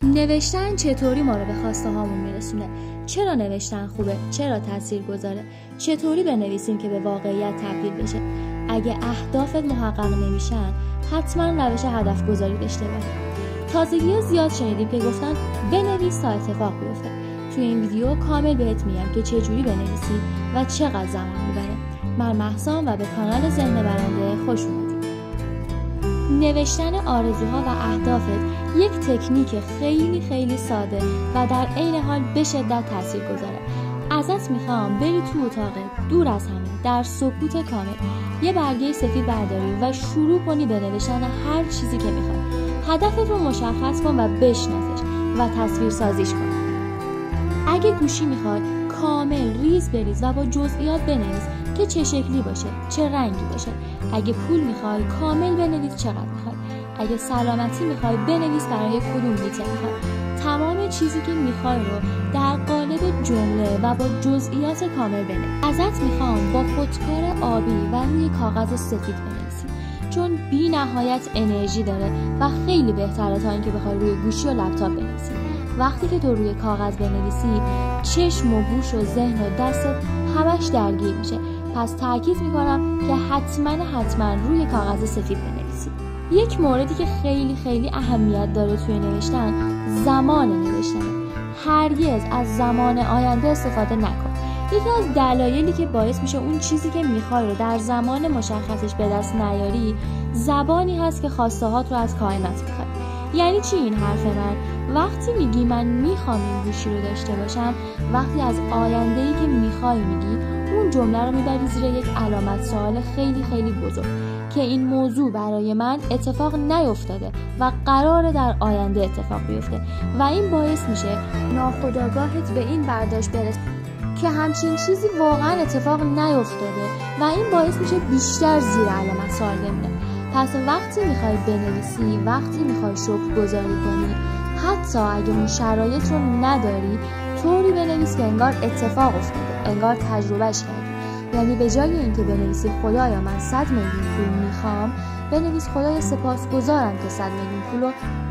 نوشتن چطوری ما رو به خواسته هامون میرسونه؟ چرا نوشتن خوبه؟ چرا تاثیرگذاره؟ چطوری بنویسیم که به واقعیت تبدیل بشه؟ اگه اهدافت محقق نمیشن، حتما روش هدف گذاری داشته باش. تازگی‌ها زیاد شنیدیم که گفتن بنویس تا اتفاق بیفته. توی این ویدیو کامل بهت میگم که چجوری بنویسی و چقدر زمان میبره. من مهسام و به کانال ذهن برنده خوش اومدید. نوشتن آرزوها و اهدافت یک تکنیک خیلی ساده و در عین حال به شدت تاثیرگذاره. ازت میخوام بری تو اتاقت دور از همه، در سکوت کامل، یه برگه سفید برداری و شروع کنی به نوشتن هر چیزی که میخوای. هدفت رو مشخص کن و بشناسش و تصویر سازیش کن. اگه گوشی میخوای کامل ریز بریز و با جزئیات بنویس که چه شکلی باشه، چه رنگی باشه. اگه پول میخوای کامل بنویس چقدر میخوای. اگه سلامتی میخوای بنویس برای کدوم بیته میخوای. تمام چیزی که میخوای رو در قالب جمله و با جزئیات کامل بنویس. ازت میخوام با خودکار آبی و روی کاغذ سفید بنویسی، چون بی نهایت انرژی داره و خیلی بهتره تا اینکه بخوای روی گوشی و لپتاپ بنویسی. وقتی که تو روی کاغذ بنویسی، چشم و گوش و ذهن و دستت همش درگیر میشه. پس تاکید میکنم که حتما روی کاغذ سفید بنویسی. یک موردی که خیلی اهمیت داره توی نوشتن، زمان نوشتن. هرگز از زمان آینده استفاده نکن. یکی از دلایلی که باعث میشه اون چیزی که میخوای رو در زمان مشخصش به دست نیاری، زبانی هست که خواسته هات رو از کائنات میخوای. یعنی چی این حرف من؟ وقتی میگی من میخوام این گوشی رو داشته باشم، وقتی از آینده‌ای که میخوای میگی، اون جمله رو میبری زیر یک علامت سوال خیلی بزرگ که این موضوع برای من اتفاق نیفتاده و قراره در آینده اتفاق بیفته و این باعث میشه ناخودآگاهت به این برداشت برسه که همچین چیزی واقعا اتفاق نیفتاده و این باعث میشه بیشتر زیر علامت سوال بمونه. پس وقتی میخوای بنویسی، وقتی میخوای شکرگزاری کنی، حتی اگه اون شرایط رو نداری، طوری بنویس که انگار اتفاق افتاده، انگار تجربهش کردی. یعنی به جای اینکه بنویسی خدایا من 100 میلیون پول میخوام، بنویس خدایا سپاسگزارم که 100 میلیون پول رو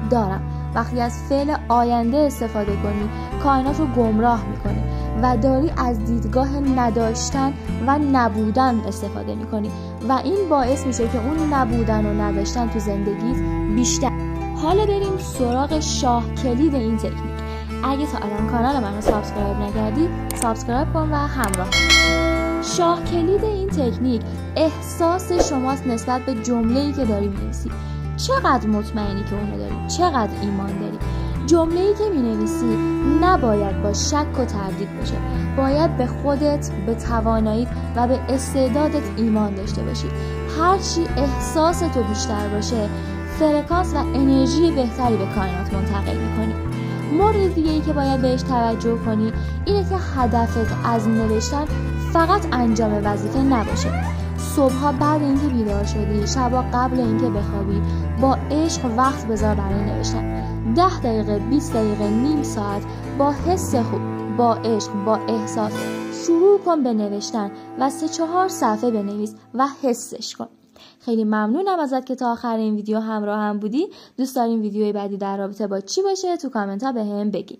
دارم. وقتی از فعل آینده استفاده کنی، کائنات رو گمراه میکنی و داری از دیدگاه نداشتن و نبودن استفاده میکنی و این باعث میشه که اون نبودن و نداشتن تو زندگیت بیشتر. حالا بریم سراغ شاه کلید این تکنیک. اگه تا الان کانال من رو سابسکرایب نکردی، سابسکرایب کن و همراه. شاه کلید این تکنیک احساس شماست نسبت به جمله‌ای که داری می‌نویسی. چقدر مطمئنی که اونو داری، چقدر ایمان داری. جمله‌ای که می‌نویسی نباید با شک و تردید باشه. باید به خودت، به تواناییت و به استعدادت ایمان داشته باشی. هرچی احساس تو بیشتر باشه، فرکانس و انرژی بهتری به کائنات منتقل می‌کنی. مورد دیگه‌ای که باید بهش توجه کنی اینه که هدفت از نوشتن فقط انجام وظیفه نباشه. صبح‌ها بعد اینکه بیدار شدی، شبا قبل اینکه بخوابی، با عشق وقت بذار برای نوشتن. 10 دقیقه، 20 دقیقه، نیم ساعت با حس خوب، با عشق، با احساس شروع کن به نوشتن و 3-4 صفحه بنویس و حسش کن. خیلی ممنونم ازت که تا آخر این ویدیو همراه هم بودی. دوست دارین ویدیوی بعدی در رابطه با چی باشه؟ تو کامنت ها بهم بگی.